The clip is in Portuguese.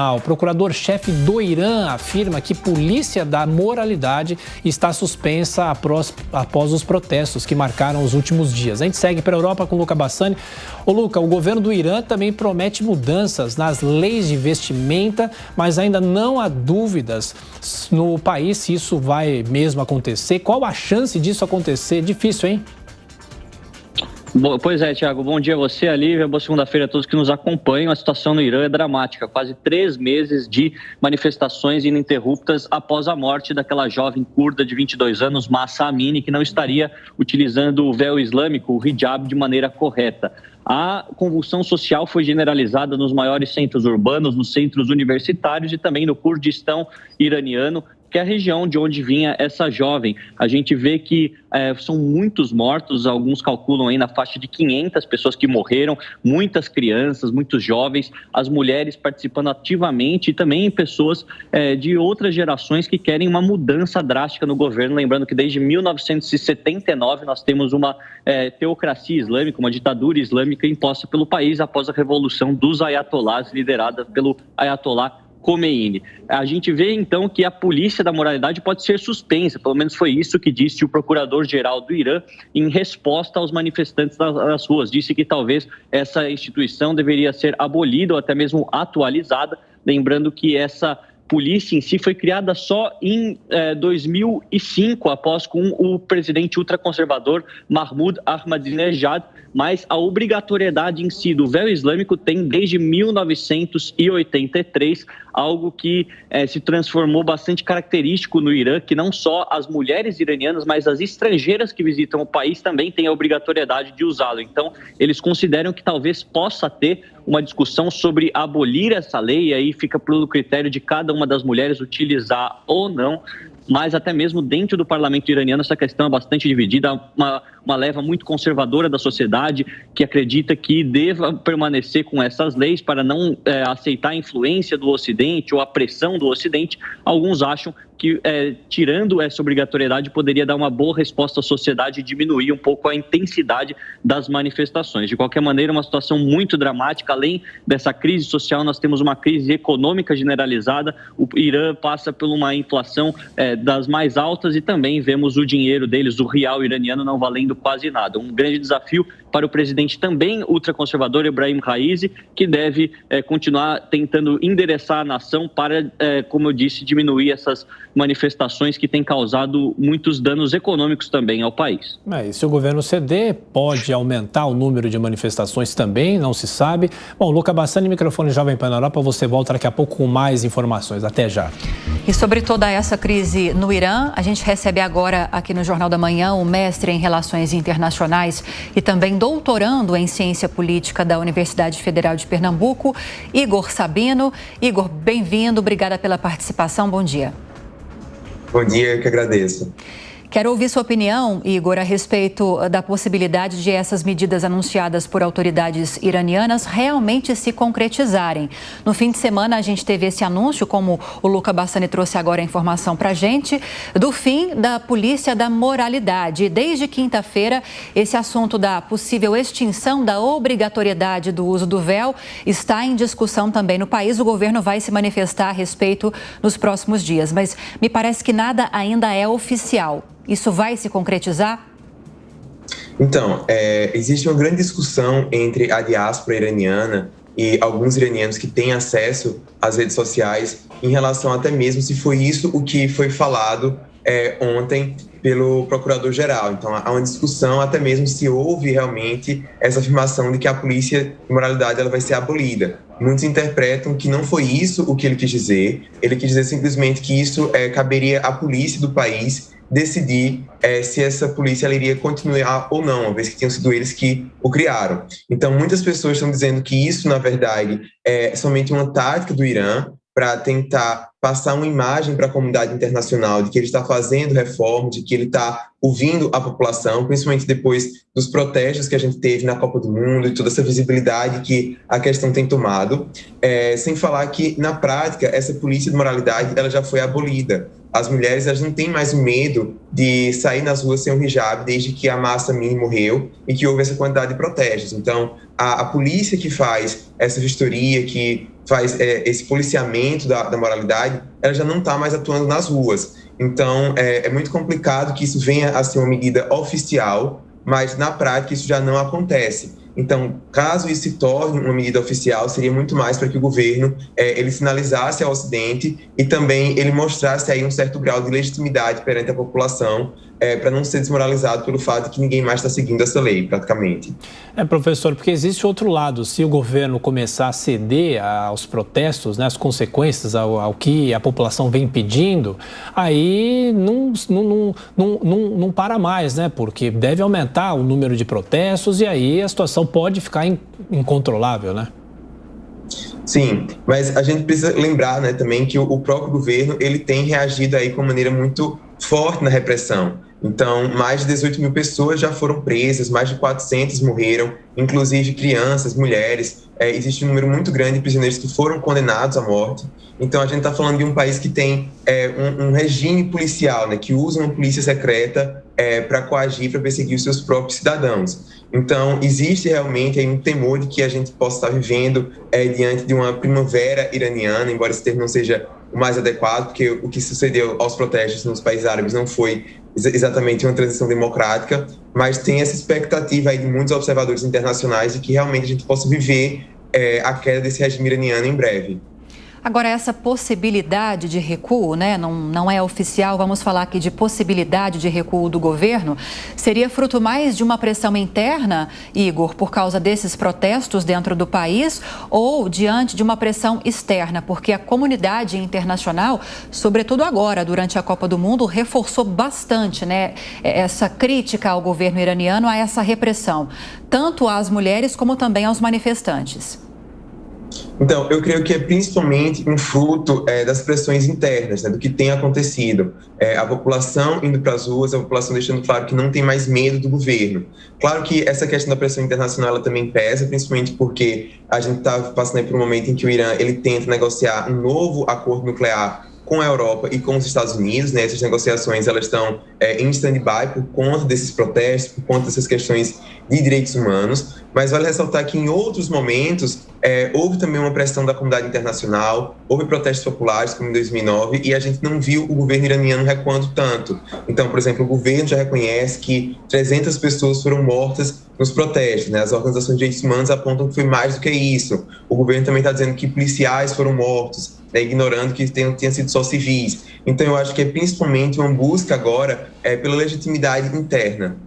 O procurador-chefe do Irã afirma que a polícia da moralidade está suspensa após os protestos que marcaram os últimos dias. A gente segue para a Europa com o Luca Bassani. Ô Luca, o governo do Irã também promete mudanças nas leis de vestimenta, mas ainda não há dúvidas no país se isso vai mesmo acontecer. Qual a chance disso acontecer? Difícil, hein? Pois é, Thiago. Bom dia a você, a Lívia. Boa segunda-feira a todos que nos acompanham. A situação no Irã é dramática. Quase 3 meses de manifestações ininterruptas após a morte daquela jovem curda de 22 anos, Mahsa Amini, que não estaria utilizando o véu islâmico, o hijab, de maneira correta. A convulsão social foi generalizada nos maiores centros urbanos, nos centros universitários e também no Kurdistão iraniano, que é a região de onde vinha essa jovem. A gente vê que são muitos mortos, alguns calculam aí na faixa de 500 pessoas que morreram, muitas crianças, muitos jovens, as mulheres participando ativamente e também pessoas de outras gerações que querem uma mudança drástica no governo. Lembrando que desde 1979 nós temos uma teocracia islâmica, uma ditadura islâmica imposta pelo país após a revolução dos ayatolás, liderada pelo ayatolá Khomeini. A gente vê, então, que a polícia da moralidade pode ser suspensa, pelo menos foi isso que disse o procurador-geral do Irã em resposta aos manifestantes nas ruas. Disse que talvez essa instituição deveria ser abolida ou até mesmo atualizada, lembrando que essa polícia em si foi criada só em 2005, após com o presidente ultraconservador Mahmoud Ahmadinejad, mas a obrigatoriedade em si do véu islâmico tem desde 1983, algo que se transformou bastante característico no Irã, que não só as mulheres iranianas, mas as estrangeiras que visitam o país também têm a obrigatoriedade de usá-lo. Então, eles consideram que talvez possa ter uma discussão sobre abolir essa lei, e aí fica pelo critério de cada uma das mulheres utilizar ou não. Mas até mesmo dentro do parlamento iraniano essa questão é bastante dividida, uma leva muito conservadora da sociedade que acredita que deva permanecer com essas leis para não aceitar a influência do Ocidente ou a pressão do Ocidente. Alguns acham que tirando essa obrigatoriedade poderia dar uma boa resposta à sociedade e diminuir um pouco a intensidade das manifestações. De qualquer maneira, uma situação muito dramática. Além dessa crise social, nós temos uma crise econômica generalizada. O Irã passa por uma inflação das mais altas e também vemos o dinheiro deles, o real iraniano, não valendo quase nada. Um grande desafio para o presidente também ultraconservador Ebrahim Raisi, que deve continuar tentando endereçar a nação para, como eu disse, diminuir essas manifestações que têm causado muitos danos econômicos também ao país. E se o governo ceder, pode aumentar o número de manifestações também, não se sabe. Bom, Luca Bassani, microfone Jovem Pan na Europa, você volta daqui a pouco com mais informações. Até já. E sobre toda essa crise no Irã, a gente recebe agora aqui no Jornal da Manhã o mestre em Relações Internacionais e também doutorando em Ciência Política da Universidade Federal de Pernambuco, Igor Sabino. Igor, bem-vindo, obrigada pela participação, bom dia. Bom dia, eu que agradeço. Quero ouvir sua opinião, Igor, a respeito da possibilidade de essas medidas anunciadas por autoridades iranianas realmente se concretizarem. No fim de semana, a gente teve esse anúncio, como o Luca Bassani trouxe agora a informação para a gente, do fim da polícia da moralidade. Desde quinta-feira, esse assunto da possível extinção da obrigatoriedade do uso do véu está em discussão também no país. O governo vai se manifestar a respeito nos próximos dias, mas me parece que nada ainda é oficial. Isso vai se concretizar? Então, existe uma grande discussão entre a diáspora iraniana e alguns iranianos que têm acesso às redes sociais em relação até mesmo se foi isso o que foi falado ontem pelo procurador-geral. Então, há uma discussão até mesmo se houve realmente essa afirmação de que a polícia de moralidade ela vai ser abolida. Muitos interpretam que não foi isso o que ele quis dizer. Ele quis dizer simplesmente que isso caberia à polícia do país decidir se essa polícia ela iria continuar ou não, uma vez que tinham sido eles que o criaram. Então, muitas pessoas estão dizendo que isso, na verdade, é somente uma tática do Irã para tentar passar uma imagem para a comunidade internacional de que ele está fazendo reformas, de que ele está ouvindo a população, principalmente depois dos protestos que a gente teve na Copa do Mundo e toda essa visibilidade que a questão tem tomado, sem falar que, na prática, essa polícia de moralidade ela já foi abolida. as mulheres elas não têm mais o medo de sair nas ruas sem um hijab desde que a Mahsa Amini morreu e que houve essa quantidade de protestos. Então, a polícia que faz essa vistoria, que faz esse policiamento da moralidade, ela já não está mais atuando nas ruas. Então, é muito complicado que isso venha a ser uma medida oficial, mas na prática isso já não acontece. Então, caso isso se torne uma medida oficial, seria muito mais para que o governo ele sinalizasse ao Ocidente e também ele mostrasse aí um certo grau de legitimidade perante a população, para não ser desmoralizado pelo fato de que ninguém mais está seguindo essa lei, praticamente. Professor, porque existe outro lado. Se o governo começar a ceder aos protestos, né, as consequências ao que a população vem pedindo, aí não para mais, né? Porque deve aumentar o número de protestos e aí a situação pode ficar incontrolável, né? Sim, mas a gente precisa lembrar, né, também que o próprio governo ele tem reagido aí com maneira muito forte na repressão. Então, mais de 18 mil pessoas já foram presas, mais de 400 morreram, inclusive crianças, mulheres. Existe um número muito grande de prisioneiros que foram condenados à morte. Então, a gente está falando de um país que tem um regime policial, né, que usa uma polícia secreta para coagir, para perseguir os seus próprios cidadãos. Então, existe realmente aí um temor de que a gente possa estar vivendo diante de uma primavera iraniana, embora esse termo não seja o mais adequado, porque o que sucedeu aos protestos nos países árabes não foi exatamente uma transição democrática, mas tem essa expectativa aí de muitos observadores internacionais de que realmente a gente possa viver a queda desse regime iraniano em breve. Agora, essa possibilidade de recuo, né, não é oficial, vamos falar aqui de possibilidade de recuo do governo, seria fruto mais de uma pressão interna, Igor, por causa desses protestos dentro do país, ou diante de uma pressão externa, porque a comunidade internacional, sobretudo agora, durante a Copa do Mundo, reforçou bastante, né, essa crítica ao governo iraniano, a essa repressão, tanto às mulheres como também aos manifestantes. Então, eu creio que é principalmente um fruto das pressões internas, né, do que tem acontecido. A população indo para as ruas, a população deixando claro que não tem mais medo do governo. Claro que essa questão da pressão internacional ela também pesa, principalmente porque a gente está passando por um momento em que o Irã ele tenta negociar um novo acordo nuclear com a Europa e com os Estados Unidos, né? Essas negociações elas estão em stand-by por conta desses protestos, por conta dessas questões de direitos humanos, mas vale ressaltar que em outros momentos houve também uma pressão da comunidade internacional, houve protestos populares, como em 2009, e a gente não viu o governo iraniano recuando tanto. Então, por exemplo, o governo já reconhece que 300 pessoas foram mortas nos protestos, né? As organizações de direitos humanos apontam que foi mais do que isso. O governo também está dizendo que policiais foram mortos, né? Ignorando que tenham sido só civis. Então, eu acho que é principalmente uma busca agora pela legitimidade interna.